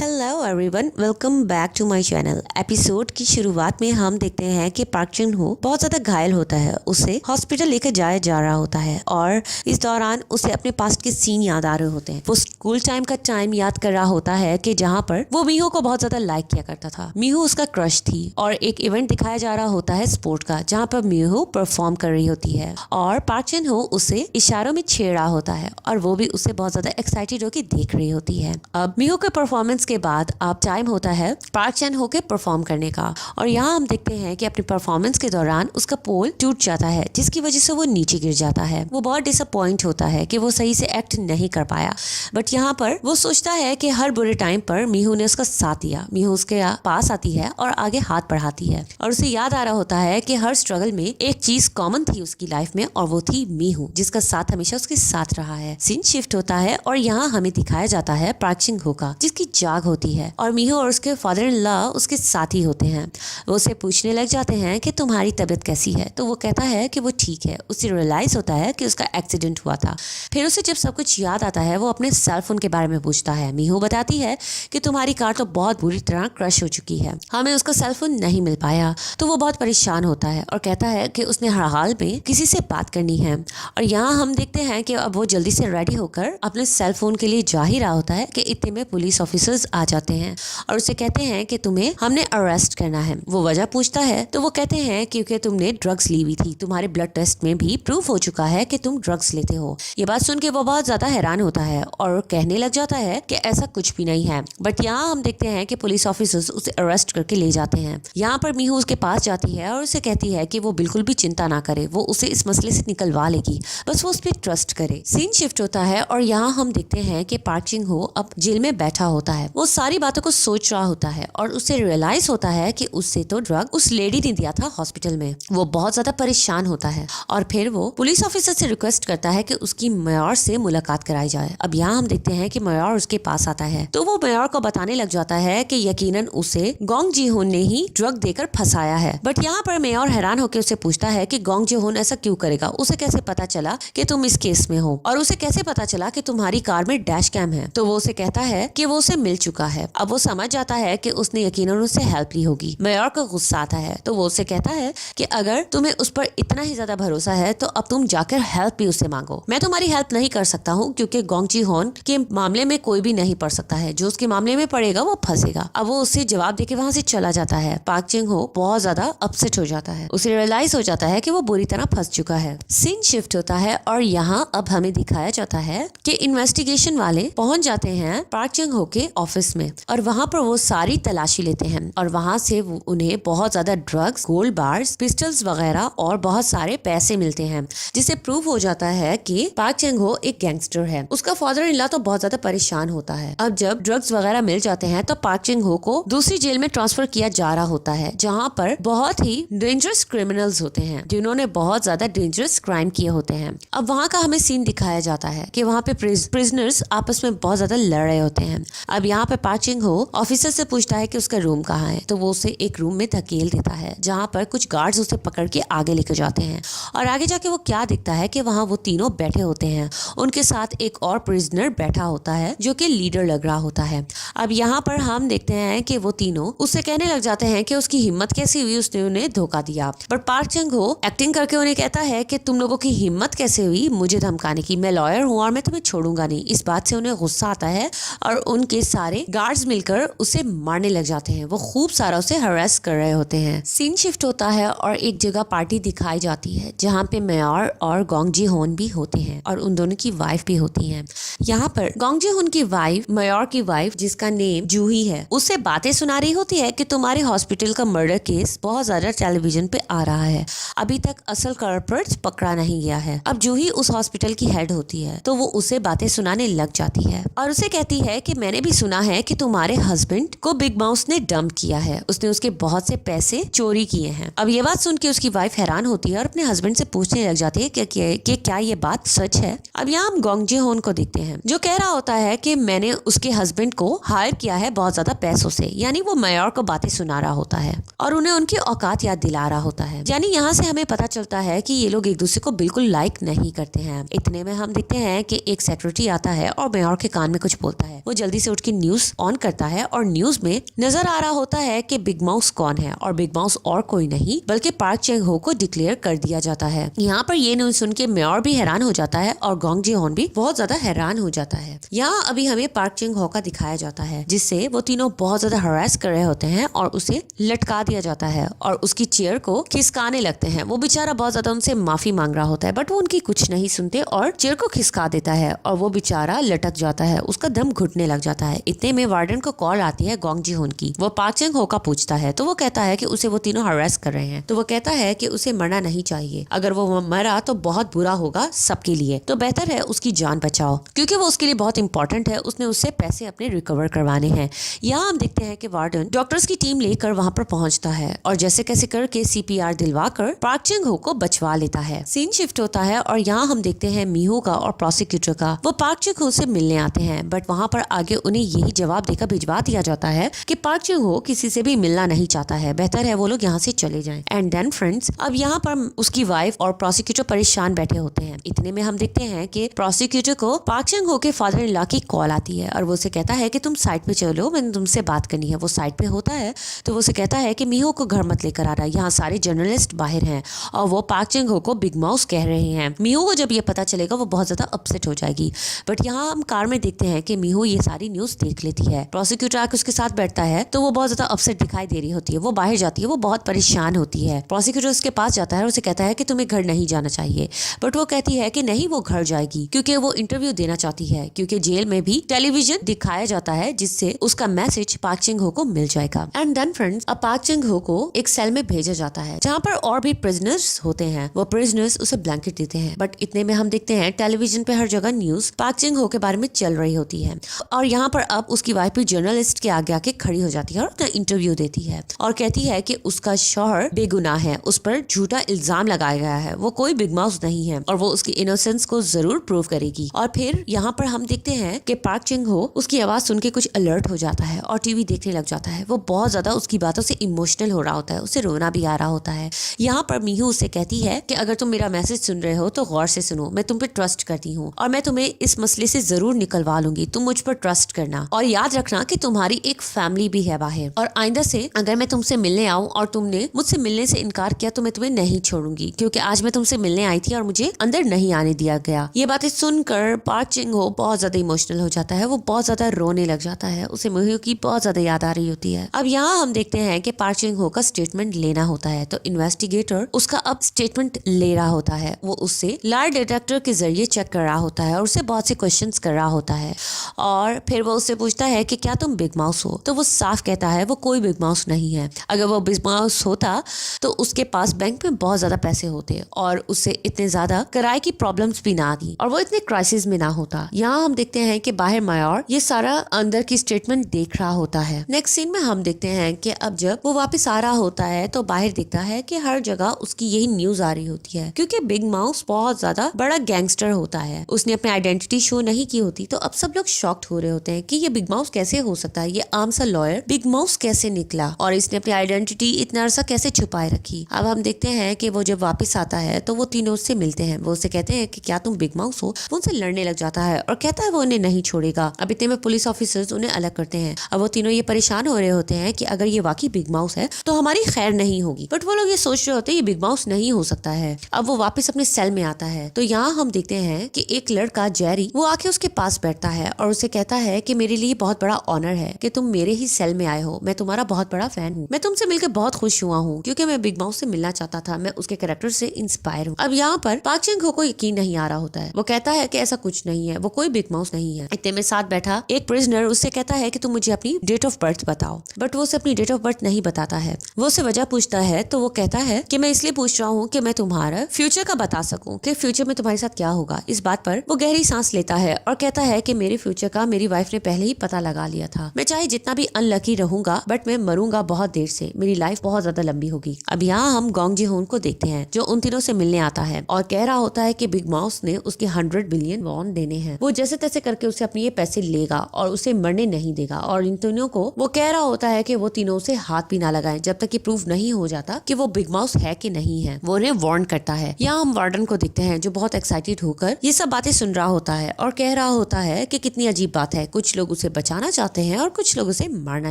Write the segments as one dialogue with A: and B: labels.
A: Hello everyone, welcome back to my channel. Episode की शुरुआत में हम देखते हैं कि पार्क चुन हो बहुत ज्यादा घायल होता है। उसे हॉस्पिटल लेकर जाया जा रहा होता है और इस दौरान उसे अपने पास्ट के सीन याद आ रहे होते हैं। वो स्कूल टाइम का टाइम याद कर रहा होता है कि जहाँ पर वो मीहू को बहुत ज्यादा लाइक किया करता था। मीहू उसका क्रश थी और एक इवेंट दिखाया जा रहा होता है स्पोर्ट का, जहाँ पर मीहू परफॉर्म कर रही होती है और पार्क चुन हो उसे इशारों में छेड़ रहा होता है और वो भी उसे बहुत ज्यादा एक्साइटेड होकर देख रही होती है। अब मीहू के परफॉर्मेंस के बाद अब टाइम होता है पार्क चैन हो के परफॉर्म करने का और यहाँ हम देखते हैं कि अपनी परफॉर्मेंस के दौरान उसका पोल टूट जाता है, जिसकी वजह से वो नीचे गिर जाता है। वो बहुत डिसअपॉइंट होता है कि वो सही से एक्ट नहीं कर पाया, बट यहाँ पर वो सोचता है कि हर बुरे टाइम पर मीहू ने उसका साथ दिया। मीहू उसके पास आती है और आगे हाथ बढ़ाती है और उसे याद आ रहा होता है कि हर स्ट्रगल में एक चीज कॉमन थी उसकी लाइफ में और वो थी मीहू, जिसका साथ हमेशा उसके साथ रहा है। सीन शिफ्ट होता है और यहाँ हमें दिखाया जाता है पार्क चिन हो का, जिसकी जाग होती है और मीहू और उसके फादर इन लॉ उसके साथ ही होते हैं। वो उसे पूछने लग जाते हैं कि तुम्हारी तबीयत कैसी है, तो वो कहता है कि वो ठीक है। उसे रियलाइज होता है कि उसका एक्सीडेंट हुआ था। फिर उसे जब सब कुछ याद आता है वो अपने सेल फोन के बारे में पूछता है। मीहू बताती है कि तुम्हारी कार तो बहुत बुरी तरह क्रश हो चुकी है, हमें उसका सेल फोन नहीं मिल पाया। तो वो बहुत परेशान होता है और कहता है कि उसने हर हाल में किसी से बात करनी है। और यहाँ हम देखते हैं कि अब वो जल्दी से रेडी होकर अपने सेल फोन के लिए जा ही रहा होता है कि इतने में पुलिस ऑफिसर्स आ जाते हैं और उसे कहते हैं कि तुम्हें हमने अरेस्ट करना है। वो वजह पूछता है तो वो कहते हैं क्योंकि तुमने ड्रग्स ली हुई थी, तुम्हारे ब्लड टेस्ट में भी प्रूफ हो चुका है कि तुम ड्रग्स लेते हो। ये बात सुन के वो बहुत ज्यादा हैरान होता है और कहने लग जाता है कि ऐसा कुछ भी नहीं है। बट यहाँ हम देखते हैं कि पुलिस ऑफिसर्स उसे अरेस्ट करके ले जाते हैं। यहाँ पर मीहू उसके पास जाती है और उसे कहती है कि वो बिल्कुल भी चिंता ना करे, वो उसे इस मसले से निकलवा लेगी, बस वो उस पर ट्रस्ट करे। सीन शिफ्ट होता है और यहाँ हम देखते हैं कि पार्क चिन हो अब जेल में बैठा होता है। वो सारी बातों को सोच रहा होता है और उसे रियलाइज होता है कि उससे तो ड्रग उस लेडी ने दिया था हॉस्पिटल में। वो बहुत ज्यादा परेशान होता है और फिर वो पुलिस ऑफिसर से रिक्वेस्ट करता है कि उसकी मेयर से मुलाकात कराई जाए। अब यहाँ हम देखते हैं कि मेयर उसके पास आता है तो वो मेयर को बताने लग जाता है कि यकीनन उसे गोंग जी होन ने ही ड्रग देकर फंसाया है। बट यहाँ पर मेयर हैरान होकर उसे पूछता है कि गोंग जी होन ऐसा क्यों करेगा, उसे कैसे पता चला कि तुम इस केस में हो और उसे कैसे पता चला कि तुम्हारी कार में डैश कैम है। तो वो उसे कहता है कि वो उसे मिल चुका है। अब वो समझ जाता है कि उसने यकीनन उससे हेल्प ली होगी। मेयर को गुस्सा आता है तो वो उससे कहता है कि अगर तुम्हें उस पर इतना ही ज्यादा भरोसा है तो अब तुम जाकर हेल्प भी उससे मांगो। मैं तुम्हारी हेल्प नहीं कर सकता हूँ क्योंकि गोंग जी होन के मामले में कोई भी नहीं पड़ सकता है, जो उसके मामले में पड़ेगा वो फंसेगा। अब वो उससे जवाब देके वहाँ से चला जाता है। पार्क चिन हो बहुत ज्यादा अपसेट हो जाता है, उसे रियलाइज हो जाता है कि वो बुरी तरह फंस चुका है। सीन शिफ्ट होता है और यहाँ अब हमें दिखाया जाता है कि इन्वेस्टिगेशन वाले पहुंच जाते हैं पार्क चिन हो के ऑफिस में और वहाँ पर वो सारी तलाशी लेते हैं और वहाँ से उन्हें बहुत ज्यादा ड्रग्स, गोल्ड बार्स, पिस्टल्स वगैरह और बहुत सारे पैसे मिलते हैं, जिससे प्रूव हो जाता है कि पार्क चिन हो एक गैंगस्टर है। उसका फादर इन लॉ तो बहुत ज्यादा परेशान होता है। अब जब ड्रग्स वगैरह मिल जाते हैं तो पार्क चिन हो को दूसरी जेल में ट्रांसफर किया जा रहा होता है, जहाँ पर बहुत ही डेंजरस क्रिमिनल्स होते हैं जिन्होंने बहुत ज्यादा डेंजरस क्राइम किए होते हैं। अब वहाँ का हमें सीन दिखाया जाता है कि वहाँ पे प्रिजनर्स आपस में बहुत ज्यादा लड़ रहे होते हैं। अब यहाँ पे पार्क चिन हो ऑफिसर से पूछता है कि उसका रूम कहाँ है, तो वो उसे एक रूम में धकेल देता है जहाँ पर कुछ गार्ड्स उसे पकड़ के आगे लेकर जाते हैं और आगे जाके वो क्या दिखता है कि वहाँ वो तीनों बैठे होते हैं। उनके साथ एक और प्रिजनर बैठा होता है जो कि लीडर लग रहा होता है। अब यहाँ पर हम देखते हैं कि वो तीनों उससे कहने लग जाते हैं कि उसकी हिम्मत कैसी हुई, उसने उन्हें धोखा दिया। पर पार्क चिन हो एक्टिंग करके उन्हें कहता है कि तुम लोगों की हिम्मत कैसे हुई मुझे धमकाने की, मैं लॉयर हूँ और मैं तुम्हें छोड़ूंगा नहीं। इस बात से उन्हें गुस्सा आता है और उनके सारे गार्ड्स मिलकर उसे मारने लग जाते हैं। वो खूब सारा उसे हरास कर रहे होते हैं। सीन शिफ्ट होता है और एक जगह पार्टी दिखाई जाती है जहाँ पे मेयर और गोंग जी होन भी होते हैं और उन दोनों की वाइफ भी होती है। यहाँ पर गोंग जी होन की वाइफ मेयर की वाइफ, जिसका नेम जूही है, उससे बातें सुना रही होती है कि तुम्हारे हॉस्पिटल का मर्डर केस बहुत ज्यादा टेलीविजन पे आ रहा है, अभी तक असल कल्प्रिट पकड़ा नहीं गया है। अब जूही उस हॉस्पिटल की हेड होती है तो वो उसे बातें सुनाने लग जाती है और उसे कहती है कि मैंने भी सुना है कि तुम्हारे हस्बैंड को बिग माउस ने डंप किया है, उसने उसके बहुत से पैसे चोरी किए हैं। अब ये बात सुन के उसकी वाइफ हैरान होती है और अपने हस्बैंड से पूछने लग जाती है कि क्या ये बात सच है। अब यहाँ हम गोंग जी होन को देखते हैं जो कह रहा होता है कि मैंने उसके हस्बैंड को हायर किया है बहुत ज्यादा पैसों से, यानी वो मेयर को बातें सुना रहा होता है और उन्हें उनकी औकात याद दिला रहा होता है। यानी यहाँ से हमें पता चलता है कि ये लोग एक दूसरे को बिल्कुल लाइक नहीं करते हैं। इतने में हम देखते हैं कि एक सेक्रेटरी आता है और मेयर के कान में कुछ बोलता है। वो जल्दी से उठ के न्यूज ऑन करता है और न्यूज में नजर आ रहा होता है कि बिग माउस कौन है, और बिग माउस और कोई नहीं बल्कि पार्क चेंग हो को डिक्लेयर कर दिया जाता है। यहाँ पर ये न्यूज सुन के मेयर भी हैरान हो जाता है और गोंग जी होन भी बहुत ज्यादा हैरान हो जाता है। यहाँ अभी हमें पार्क चेंग हो का दिखाया जाता है जिससे वो तीनों बहुत ज्यादा हरास कर रहे होते हैं और उसे लटका दिया जाता है और उसकी चेयर को खिसकाने लगते हैं। वो बेचारा बहुत ज्यादा उनसे माफी मांग रहा होता है बट वो उनकी कुछ नहीं सुनते और चेयर को खिसका देता है और वो बेचारा लटक जाता है, उसका दम घुटने लग जाता है। इतने में वार्डन को कॉल आती है गोंग जी होन की। वो पार्क चेंग हो का पूछता है तो वो कहता है कि उसे वो तीनों हरास कर रहे हैं। तो वो कहता है कि उसे मरना नहीं चाहिए, अगर वो मरा तो बहुत बुरा होगा सबके लिए, तो बेहतर है उसकी जान बचाओ क्योंकि वो उसके लिए बहुत इंपॉर्टेंट है। उसने उससे पैसे अपने रिकवर करवाने हैं। यहाँ हम देखते हैं कि वार्डन डॉक्टर्स की टीम लेकर वहाँ पर पहुँचता है और जैसे कैसे करके CPR दिलवाकर पार्क चेंग हो को बचवा लेता है। सीन शिफ्ट होता है और यहाँ हम देखते हैं मीहू का और प्रोसिक्यूटर का। वो पार्क चेंग हो से मिलने आते हैं बट वहाँ पर आगे उन्हें यही जवाब देकर भिजवा दिया जाता है कि पार्क चेंग हो किसी से भी मिलना नहीं चाहता है, बेहतर है वो लोग यहाँ से चले जाएं। एंड देन फ्रेंड्स, अब यहाँ पर उसकी वाइफ और प्रोसिक्यूटर परेशान बैठे होते हैं। इतने में हम देखते हैं कि प्रोसिक्यूटर को पार्क चेंग हो के फादर इन लॉ की कॉल आती है और वो उसे कहता है कि तुम साइड पे चलो, मैंने तुमसे बात करनी है। वो साइड पे होता है तो वो उसे कहता है कि मीहू को घर मत लेकर आ रहा, यहाँ सारे जर्नलिस्ट बाहर हैं और वो पार्क चेंग हो को बिग माउस कह रहे हैं। मीहू को जब ये पता चलेगा वो बहुत ज्यादा अपसेट हो जाएगी। बट यहाँ हम कार में देखते हैं कि मीहू ये सारी न्यूज देख लेती है। प्रोसिक्यूटर आके उसके साथ बैठता है तो वो बहुत ज्यादा अपसेट दिखाई दे रही होती है। वो बाहर जाती है, वो बहुत परेशान होती है। प्रोसिक्यूटर उसके पास जाता है और उसे कहता है कि तुम्हें घर नहीं जाना चाहिए, बट वो कहती है कि नहीं, वो घर जाएगी क्योंकि वो इंटरव्यू देना चाहती है, क्योंकि जेल में भी टेलीविजन दिखाया जाता है जिससे उसका मैसेज पार्क चेंग हो को मिल जाएगा। एंड देन फ्रेंड्स, अब पार्क चेंग हो को एक सेल में भेजा जाता है जहाँ पर और भी प्रिजनर्स होते हैं। वो प्रिजनर्स उसे ब्लैंकेट देते हैं बट इतने में हम देखते हैं टेलीविजन पे हर जगह न्यूज पार्क चेंग हो के बारे में चल रही होती है और यहाँ पर अब उसकी वाइफ भी जर्नलिस्ट के आगे आके खड़ी हो जाती है और अपना इंटरव्यू देती है और कहती है कि उसका शौहर बेगुनाह है, उस पर झूठा इल्जाम लगाया गया है, वो कोई बिग माउस नहीं है और वो उसकी इनोसेंस को जरूर प्रूव करेगी। और फिर यहाँ पर हम देखते हैं कि पार्क चेंग हो उसकी आवाज सुन के कुछ अलर्ट हो जाता है और टीवी देखने लग जाता है। वो बहुत ज्यादा उसकी बातों से इमोशनल हो रहा होता है, उसे रोना भी आ रहा होता है। यहाँ पर मीहू उसे कहती है कि अगर तुम मेरा मैसेज सुन रहे हो तो गौर से सुनो, मैं तुम पे ट्रस्ट करती हूँ और मैं तुम्हें इस मसले से जरूर निकलवा लूंगी, तुम मुझ पर ट्रस्ट करना और याद रखना कि तुम्हारी एक फैमिली भी है बाहर, और आइंदा से अगर मैं तुमसे मिलने आऊँ और तुमने मुझसे मिलने से इनकार किया तो मैं तुम्हें नहीं छोड़ूंगी, क्योंकि आज मैं तुमसे मिलने आई थी और मुझे अंदर नहीं आने दिया गया। ये बातें सुनकर पार्क चेंग हो बहुत ज्यादा इमोशनल हो जाता है, वो बहुत ज्यादा रोने लग जाता है, उसे मीहू की बहुत ज्यादा याद आ रही होती है। अब यहाँ हम देखते हैं कि पार्क चेंग हो का स्टेटमेंट लेना होता है तो इन्वेस्टिगेटर उसका अब स्टेटमेंट ले रहा होता है। वो उससे लाइट डिटेक्टर के जरिए चेक कर रहा होता है और उससे बहुत से क्वेश्चंस कर रहा होता है और फिर वो उससे पूछता है कि क्या तुम बिग माउस हो, तो वो साफ कहता है वो कोई बिग माउस नहीं है। अगर वो बिग माउस होता तो उसके पास बैंक में बहुत ज्यादा पैसे होते और उससे इतने ज्यादा किराए की प्रॉब्लम्स भी ना आती और वो इतने क्राइसिस में ना होता। यहाँ हम देखते हैं कि बाहर मायर ये सारा अंदर की स्टेटमेंट देख रहा होता है। नेक्स्ट सीन में हम देखते हैं कि अब जब वो वापस आ रहा होता है तो बाहर दिखता है कि हर जगह उसकी यही न्यूज आ रही होती है, क्योंकि बिग माउस बहुत ज्यादा बड़ा गैंगस्टर होता है। उसने अपनी आइडेंटिटी शो नहीं की होती तो अब सब लोग शॉक्ड हो रहे होते हैं कि ये बिग माउस कैसे हो सकता है, ये आम सा लॉयर बिग माउस कैसे निकला और इसने अपनी आइडेंटिटी इतना अरसा कैसे छुपाए रखी। अब हम देखते हैं कि वो जब वापस आता है तो वो तीनों उससे मिलते हैं। वो उससे कहते हैं कि क्या तुम बिग माउस हो। वो उनसे लड़ने लग जाता है और कहता है वो उन्हें नहीं छोड़ेगा। अब इतने में पुलिस ऑफिसर्स उन्हें अलग करते हैं। अब वो तीनों ये परेशान हो रहे होते हैं कि अगर ये वाकई बिग माउस है तो हमारी खैर नहीं होगी, बट वो लोग ये सोच रहे होते हैं ये बिग माउस नहीं हो सकता है। अब वो वापस अपने सेल में आता है तो यहाँ हम देखते हैं कि एक लड़का जेरी वो आके उसके पास बैठता है और उसे कहता है कि मेरे लिए बहुत बड़ा ऑनर है कि तुम मेरे ही सेल में आए हो, मैं तुम्हारा बहुत बड़ा फैन हूँ, मैं तुमसे मिलकर बहुत खुश हुआ हूँ क्योंकि मैं बिग माउस से मिलना चाहता था, मैं उसके कैरेक्टर से इंस्पायर हूँ। अब यहाँ पर पार्क चेंग हो को यकीन नहीं आ रहा होता है। वो कहता है कि ऐसा कुछ नहीं है, वो कोई बिग माउस नहीं है। इतने में साथ बैठा एक प्रिजनर उससे कहता है कि तुम मुझे अपनी डेट ऑफ बर्थ बताओ, बट वो उसे अपनी डेट ऑफ बर्थ नहीं बताता है। वो उसे वजह पूछता है तो वो कहता है कि मैं इसलिए पूछ रहा हूँ कि मैं तुम्हारा फ्यूचर का बता सकूं कि फ्यूचर में तुम्हारे साथ क्या होगा। इस बात पर वो गहरी सांस लेता है और कहता है कि मेरे फ्यूचर का मेरी वाइफ ने पहले ही पता लगा लिया था। मैं चाहे जितना भी अनलकी रहूंगा बट मैं मरूंगा बहुत देर से, मेरी लाइफ बहुत ज्यादा लंबी होगी। अब यहाँ हम गोंग जी होन को देखते हैं जो उन तीनों से मिलने आता है और कह रहा होता है कि बिग माउस ने उसके 100 बिलियन वॉन देने हैं, वो जैसे तैसे करके उसे अपने ये पैसे लेगा और उसे मरने नहीं देगा। और इन तीनों को वो कह रहा होता है कि वो तीनों से हाथ भी ना लगाएं जब तक ये प्रूव नहीं हो जाता कि वो बिग माउस है कि नहीं है। वो उन्हें वार्न करता है। यहाँ हम वार्डन को देखते हैं जो बहुत एक्साइटेड होकर ये सब बातें सुन रहा होता है और कह रहा होता है कि कितनी अजीब बात है, कुछ लोग उसे बचाना चाहते हैं और कुछ लोग उसे मारना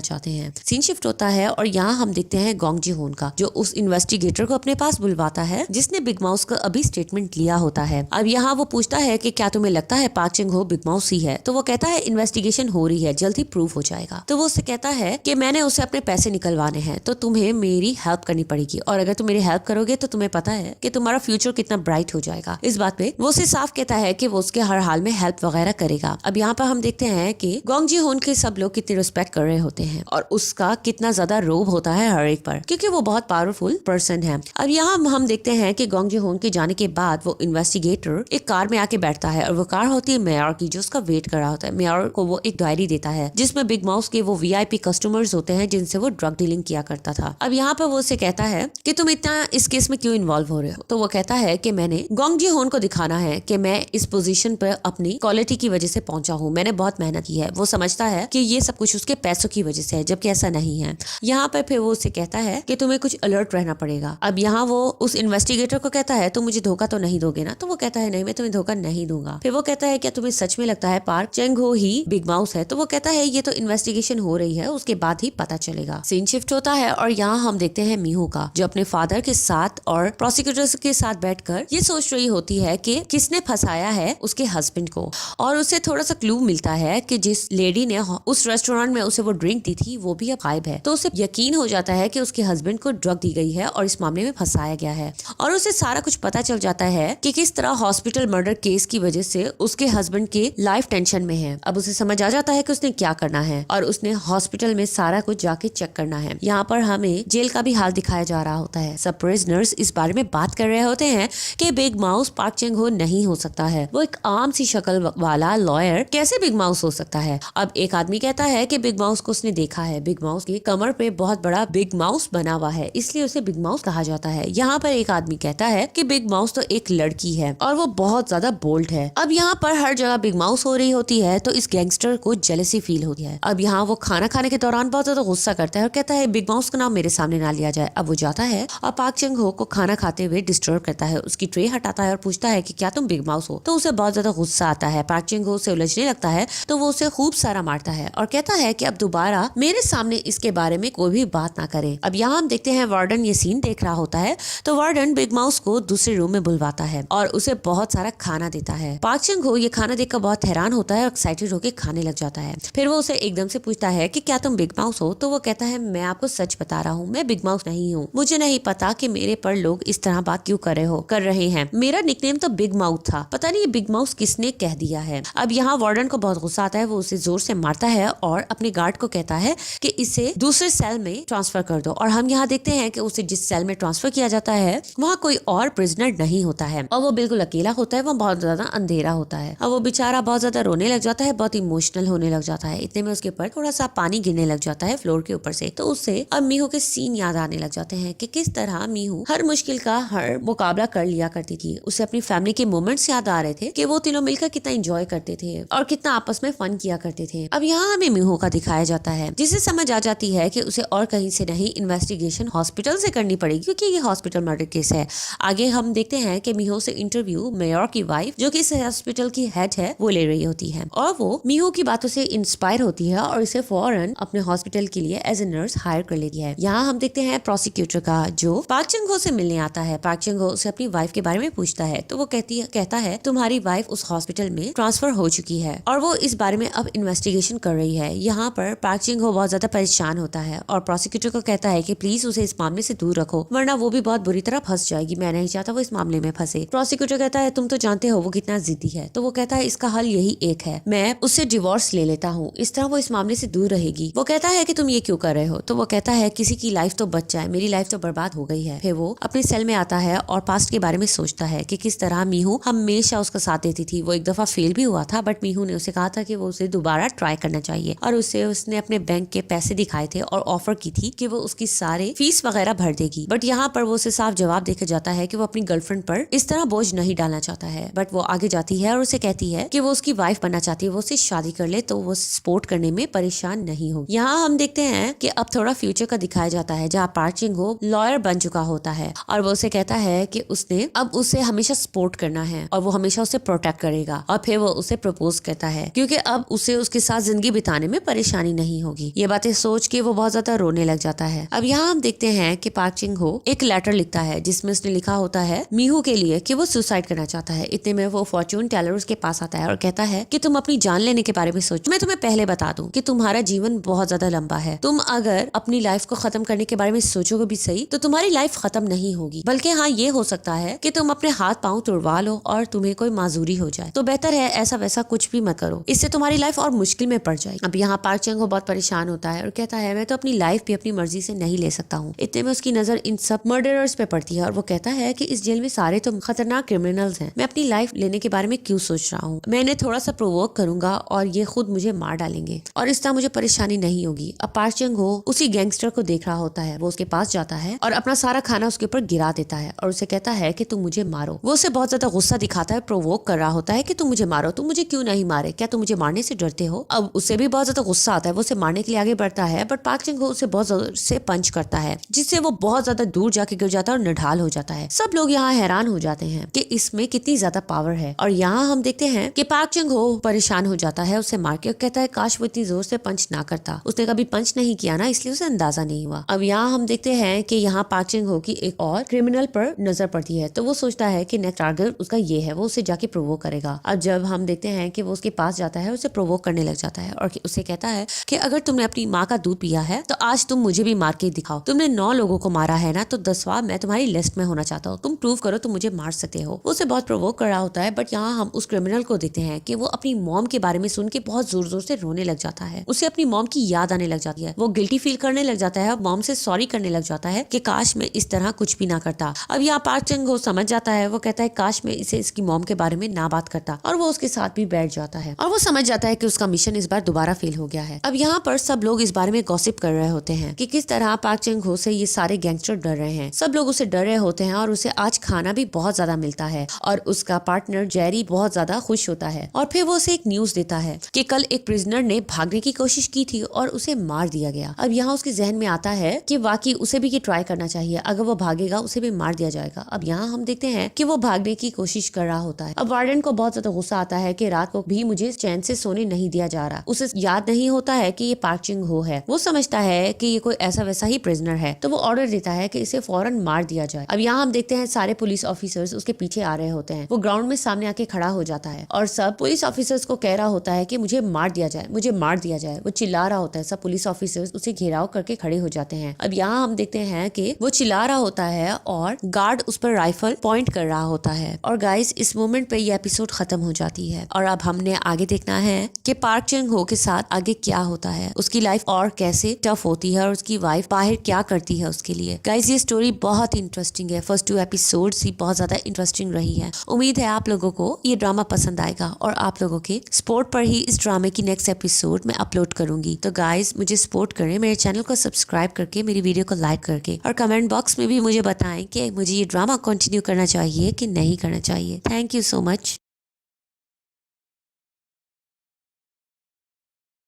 A: चाहते हैं। सीन शिफ्ट होता है और यहाँ हम देखते हैं गोंग जी होन का, जो उस इन्वेस्टिगेटर को अपने पास बुलवाता है जिसने बिग माउस का अभी स्टेटमेंट लिया होता है। अब यहाँ वो पूछता है कि क्या तुम्हें लगता है पार्क चिंग हो बिग माउस ही है? तो वो कहता है इन्वेस्टिगेशन हो रही है, जल्दी प्रूफ हो जाएगा। तो वो उससे कहता है कि मैंने उसे अपने पैसे निकलवाने हैं, तो तुम्हें मेरी हेल्प करनी पड़ेगी, और अगर तुम मेरी हेल्प करोगे तो तुम्हें पता है कि तुम्हारा फ्यूचर कितना ब्राइट हो जाएगा। इस बात पे वो उसे साफ कहता है कि वो उसके हर हाल में हेल्प वगैरह करेगा। अब यहाँ पर हम देखते हैं कि गोंग जी होन के सब लोग कितनी रिस्पेक्ट कर रहे होते हैं और उसका कितना ज्यादा रोब होता है हर एक पर, क्योंकि वो बहुत पावरफुल पर्सन है। अब यहाँ हम देखते हैं कि गोंग जी होन के जाने के बाद वो इन्वेस्टिगेटर एक कार में आके बैठता है और वो कार होती है मेयर की, जो उसका वेट कर रहा होता है। मेयर को वो एक डायरी देता है जिसमें बिग माउस के वो वीआईपी कस्टमर्स होते हैं जिनसे वो ड्रग डीलिंग किया करता था। अब यहाँ पर वो उसे कहता है कि तुम इतना इस केस में क्यों इन्वॉल्व हो रहे हो? तो वो कहता है कि मैंने गोंग जी होन को दिखाना है कि मैं इस पोजीशन पर अपनी क्वालिटी की वजह से पहुंचा हूँ, मैंने बहुत मेहनत की है। वो समझता है कि ये सब कुछ उसके पैसों की वजह से है, जबकि ऐसा नहीं है। यहाँ पर फिर वो उसे कहता है कि तुम्हें कुछ अलर्ट रहना पड़ेगा। अब यहाँ वो उस इन्वेस्टिगेटर को कहता है तुम मुझे धोखा तो नहीं दोगे ना? तो वो कहता है नहीं, मैं तुम्हें धोखा नहीं दूंगा। फिर वो कहता है क्या तुम्हें सच में लगता है पार्क चेंग हो ही बिग माउस है? तो वो कहता है ये तो इन्वेस्टिगेशन हो रही है, उसके बाद ही पता चलेगा। सीन शिफ्ट होता है और यहाँ हम देखते हैं मीहू का, जो अपने फादर के साथ और प्रोसिक्यूटर्स के साथ बैठकर ये सोच रही होती है कि किसने फंसाया है उसके हस्बैंड को, और उसे थोड़ा सा क्लू मिलता है कि जिस लेडी ने उस रेस्टोरेंट में उसे वो ड्रिंक दी थी वो भी अब गायब है। तो उसे यकीन हो जाता है कि उसके हस्बैंड को ड्रग दी गई है और इस मामले में फंसाया गया है, और उसे सारा कुछ पता चल जाता है कि किस तरह हॉस्पिटल मर्डर केस की वजह से उसके हस्बैंड के लाइफ टेंशन में है। अब उसे समझ आ जाता है कि उसने क्या करना है और उसने हॉस्पिटल में सारा कुछ जाके चेक करना है। यहाँ पर हमें जेल का भी हाल दिखाया जा रहा होता है। सब प्रिजनर्स इस बारे में बात कर रहे होते हैं कि बिग माउस पार्क चेंग हो नहीं हो सकता है, वो एक आम सी शक्ल वाला लॉयर कैसे बिग माउस हो सकता है। अब एक आदमी कहता है कि बिग माउस को उसने देखा है, बिग माउस की कमर पे बहुत बड़ा बिग माउस बना हुआ है, इसलिए उसे बिग माउस कहा जाता है। यहाँ पर एक आदमी कहता है कि बिग माउस तो एक लड़की है और वो बहुत ज्यादा बोल्ड है। अब यहाँ पर हर जगह बिग माउस हो रही होती है तो इस गैंगस्टर को जेलसी फील होती है। अब यहाँ वो खाना खाने के दौरान बहुत ज्यादा गुस्सा करता है और कहता है बिग माउस का नाम मेरे सामने ना लिया जाए। अब वो जाता है और पार्क चेंग हो को खाना खाते हुए डिस्टर्ब करता है, उसकी ट्रे हटाता है और पूछता है कि क्या तुम बिग माउस हो? तो उसे बहुत ज्यादा गुस्सा आता है। पार्क चेंग हो उसे उलझने लगता है तो वो उसे खूब सारा मारता है और कहता है कि अब दोबारा मेरे सामने इसके बारे में कोई भी बात ना करे। अब यहाँ हम देखते हैं वार्डन ये सीन देख रहा होता है तो वार्डन बिग माउस को दूसरे रूम में बुलवाता है और उसे बहुत सारा खाना देता है। पार्क चेंग हो ये खाना देखकर बहुत हैरान होता है और एक्साइटेड होकर खाने लग जाता है। फिर वो उसे एकदम से पूछता है कि क्या तुम बिग माउस हो? तो वो कहता है मैं आपको सच बता रहा हूँ, मैं बिग माउस नहीं हूँ। मुझे नहीं पता कि मेरे पर लोग इस तरह बात क्यों कर रहे हैं। मेरा निकनेम तो बिग माउथ था, पता नहीं ये बिग माउस किसने कह दिया है। अब यहाँ वार्डन को बहुत गुस्सा आता है, वो उसे जोर से मारता है और अपने गार्ड को कहता है कि इसे दूसरे सेल में ट्रांसफर कर दो। और हम यहाँ देखते हैं कि उसे जिस सेल में ट्रांसफर किया जाता है वहाँ कोई और प्रिजनर नहीं होता है और वो बिल्कुल अकेला होता है, वहाँ बहुत ज्यादा अंधेरा होता है। अब वो बेचारा बहुत ज्यादा रोने लग जाता है, बहुत इमोशनल होने लग जाता है। इतने में उसके ऊपर थोड़ा सा पानी गिरने लग जाता है फ्लोर के ऊपर से। तो उससे अब मीहू के सीन याद आने लग जाते हैं कि किस तरह मीहू हर मुश्किल का हर मुकाबला कर लिया करती थी। उसे अपनी फैमिली के मोमेंट्स याद आ रहे थे कि वो तीनों मिलकर कितना एंजॉय करते थे और कितना आपस में फन किया करते थे। अब यहाँ हमें मीहू का दिखाया जाता है जिसे समझ आ जाती है कि उसे और कहीं से नहीं इन्वेस्टिगेशन हॉस्पिटल से करनी पड़ेगी क्योंकि ये हॉस्पिटल मर्डर केस है। आगे हम देखते हैं कि मीहू से इंटरव्यू मेयर की वाइफ जो कि इस हॉस्पिटल की हेड है वो ले रही होती है और वो मीहू की बातों से इंस्पायर होती है और इसे फौरन अपने हॉस्पिटल के लिए एज ए नर्स हायर कर लेती है। यहाँ हम देखते हैं प्रोसिक्यूटर का जो पार्क चेंग हो से मिलने आता है। पार्क चेंग हो उसे अपनी वाइफ के बारे में पूछता है तो वो कहता है तुम्हारी वाइफ उस हॉस्पिटल में ट्रांसफर हो चुकी है और वो इस बारे में अब इन्वेस्टिगेशन कर रही है। यहाँ पर पार्क चेंग हो बहुत ज्यादा परेशान होता है और प्रोसिक्यूटर को कहता है कि प्लीज उसे इस मामले से दूर रखो वरना वो भी बहुत बुरी तरह फंस जाएगी, मैं नहीं चाहता वो इस मामले में फंसे। प्रोसिक्यूटर कहता है तुम तो जानते हो वो कितना जिद्दी है। तो वो कहता है इसका हल यही एक है, मैं उससे डिवोर्स ले लेता हूँ, इस तरह वो इस मामले से दूर रहेगी। वो कहता है कि तुम ये क्यों कर रहे हो? तो वो कहता है किसी की लाइफ तो बच जाए, मेरी लाइफ तो बर्बाद हो गई है। फिर वो अपने सेल में आता है और पास्ट के बारे में सोचता है कि किस तरह मीहू हमेशा उसका साथ देती थी। वो एक दफा फेल भी हुआ था बट मीहू ने उसे कहा था कि वो उसे दोबारा ट्राई करना चाहिए और उसने अपने बैंक के पैसे दिखाए थे और ऑफर की थी कि वो उसकी सारे फीस वगैरह भर देगी। बट यहाँ पर वो उसे साफ जवाब देकर जाता है कि वो अपनी गर्लफ्रेंड पर इस तरह बोझ नहीं डालना चाहता है। बट वो आगे जाती है और उसे कहती है कि वो उसकी वाइफ बनना चाहती है, वो उससे शादी कर ले तो वो सपोर्ट करने में परेशान नहीं हो। यहाँ हम देखते हैं कि अब थोड़ा फ्यूचर का दिखाया जाता है जहाँ पार्क चेंग हो लॉयर बन चुका होता है और वो उसे कहता है कि उसने अब उसे हमेशा सपोर्ट करना है और वो हमेशा उसे प्रोटेक्ट करेगा। और फिर वो उसे प्रपोज करता है क्योंकि अब उसे उसे उसके साथ जिंदगी बिताने में परेशानी नहीं होगी। ये बातें सोच के वो बहुत ज्यादा रोने लग जाता है। अब यहाँ हम देखते हैं कि पार्क चिंग हो एक लेटर लिखता है जिसमें उसने लिखा होता है मीहू के लिए कि वो सुसाइड करना चाहता है। इतने में वो फॉर्च्यून टेलर उसके पास आता है और कहता है कि तुम अपनी जान लेने के बारे में सोचो। मैं तुम्हें पहले बता दूं कि तुम्हारा जीवन बहुत ज्यादा लंबा है। तुम अगर अपनी लाइफ को खत्म करने के बारे में सोचोगे भी सही तो तुम्हारी लाइफ खत्म नहीं होगी, बल्कि हाँ ये हो सकता है कि तुम अपने हाथ पांव तुड़वा लो और तुम्हें कोई माजूरी हो जाए। तो बेहतर है ऐसा वैसा कुछ भी मत करो, इससे तुम्हारी लाइफ और मुश्किल में पड़ जाएगी। अब यहाँ पार्क चंग हो बहुत परेशान होता है और कहता है मैं तो अपनी लाइफ भी अपनी मर्जी से नहीं ले सकता हूँ। इतने में उसकी नजर इन सब मर्डरर्स पे पड़ती है और वो कहता है कि इस जेल में सारे तो खतरनाक क्रिमिनल्स हैं। मैं अपनी लाइफ लेने के बारे में क्यों सोच रहा हूँ। मैं इन्हें थोड़ा सा प्रोवोक करूंगा और ये खुद मुझे मार डालेंगे और इस तरह मुझे परेशानी नहीं होगी। अब पार्क चंग हो उसी गैंगस्टर को देख रहा होता है। वो उसके पास जाता है और अपना सारा खाना उसके ऊपर गिरा देता है और उसे कहता है कि तुम मुझे मारो। वो उसे बहुत ज्यादा गुस्सा दिखाता है, प्रोवोक कर रहा होता है कि तुम मुझे मारो। तुम मुझे क्यों नहीं मारे, क्या तुम मुझे मारने से डरते हो। अब उसे भी बहुत ज्यादा गुस्सा आता है, वो उसे मारने के लिए आगे बढ़ता है बट पार्क चिंग हो उसे बहुत जोर से पंच करता है जिससे वो बहुत ज्यादा दूर जाके गिर जाता है और निढाल हो जाता है। सब लोग यहाँ हैरान हो जाते हैं कि इसमें कितनी ज्यादा पावर है। और यहाँ हम देखते हैं कि पार्क चिंग हो परेशान हो जाता है उसे मार के, कहता है काश वो इतनी जोर से पंच ना करता। उसने कभी पंच नहीं किया ना, इसलिए उसे अंदाजा नहीं हुआ। अब यहाँ हम देखते हैं कि यहाँ पार्क चिंग हो की एक और क्रिमिनल पर नजर पड़ती है तो वो सोचता है कि नेक्स्ट टारगेट उसका ये है, वो उसे जाके प्रोवोक करेगा। अब जब हम देखते हैं कि वो उसके पास जाता है, उसे प्रोवोक करने लग जाता है और उसे कहता है कि अगर तुमने अपनी माँ का दूध पिया है तो आज तुम मुझे भी मार के दिखाओ। तुमने 9 लोगों को मारा है ना, तो 10वां मैं तुम्हारी लिस्ट में होना चाहता हूँ। तुम प्रूव करो तुम मुझे मार सकते हो। वो उसे बहुत प्रोवोक कर रहा होता है बट यहाँ हम उस क्रिमिनल को देखते हैं कि वो अपनी मॉम के बारे में सुन के बहुत जोर जोर से रोने लग जाता है। उसे अपनी मॉम की याद आने लग जाती है। वो गिल्टी फील करने लग जाता है और मॉम से सॉरी करने लग जाता है कि काश मैं इस तरह कुछ भी ना करता। अब यहाँ पार्क चिंग हो समझ जाता है। वो कहता है काश मैं इसे इसकी मॉम के बारे में ना बात करता और वो उसके साथ भी बैठ जाता है और वो समझ जाता है कि उसका मिशन इस बार दोबारा फेल हो गया है। अब यहाँ पर सब लोग इस बारे में गॉसिप कर रहे होते हैं कि किस तरह पार्क चिंग हो से ये सारे गैंगस्टर डर रहे हैं। सब लोग उसे डर रहे होते हैं और उसे आज खाना भी बहुत ज्यादा मिलता है और उसका पार्टनर जेरी बहुत ज्यादा खुश होता है। और फिर वो उसे एक न्यूज देता है कि कल एक प्रिजनर ने भागने की कोशिश की थी और उसे मार दिया गया। अब यहाँ उसके जहन में आता है कि वाकई उसे भी ये ट्राई करना चाहिए, अगर वो भागेगा उसे भी मार दिया जाएगा। अब यहाँ हम देखते हैं कि वो भागने की कोशिश कर रहा होता है। अब वार्डन को बहुत ज्यादा गुस्सा आता है कि रात को भी मुझे चैन से सोने नहीं दिया जा रहा। उसे याद नहीं होता है कि ये पार्क चिंग हो है। वो समझता है कि ये कोई ऐसा वैसा ही प्रिजनर है तो वो ऑर्डर देता है कि इसे फौरन मार दिया जाए। अब यहाँ हम देखते हैं सारे पुलिस ऑफिसर्स उसके पीछे आ रहे होते हैं। वो ग्राउंड में सामने आके खड़ा हो जाता है और सब पुलिस ऑफिसर्स को कह रहा होता है कि मुझे मार दिया जाए, मुझे मार दिया जाए। वो चिल्ला रहा होता है। सब पुलिस ऑफिसर्स उसे घेराव करके खड़े हो जाते हैं। अब यहाँ हम देखते हैं कि वो चिल्ला रहा होता है और गार्ड उस पर राइफल पॉइंट कर रहा होता है। और गाइस इस मोमेंट पे ये एपिसोड खत्म हो जाती है और अब हमने आगे देखना है कि पार्क चिंग हो के साथ आगे क्या होता है, उसकी लाइफ और कैसे टफ होती है और उसकी वाइफ बाहर क्या करती है उसके लिए। गाइस ये स्टोरी बहुत इंटरेस्टिंग है। फर्स्ट 2 एपिसोड्स ही बहुत ज्यादा इंटरेस्टिंग रही है। उम्मीद है आप लोगों को ये ड्रामा पसंद आएगा और आप लोगों के सपोर्ट पर ही इस ड्रामे की नेक्स्ट एपिसोड मैं अपलोड करूंगी। तो गाइस मुझे सपोर्ट करें, मेरे चैनल को सब्सक्राइब करके, मेरी वीडियो को लाइक करके और कमेंट बॉक्स में भी मुझे बताएं कि मुझे ये ड्रामा कंटिन्यू करना चाहिए कि नहीं करना चाहिए। Thank you so much.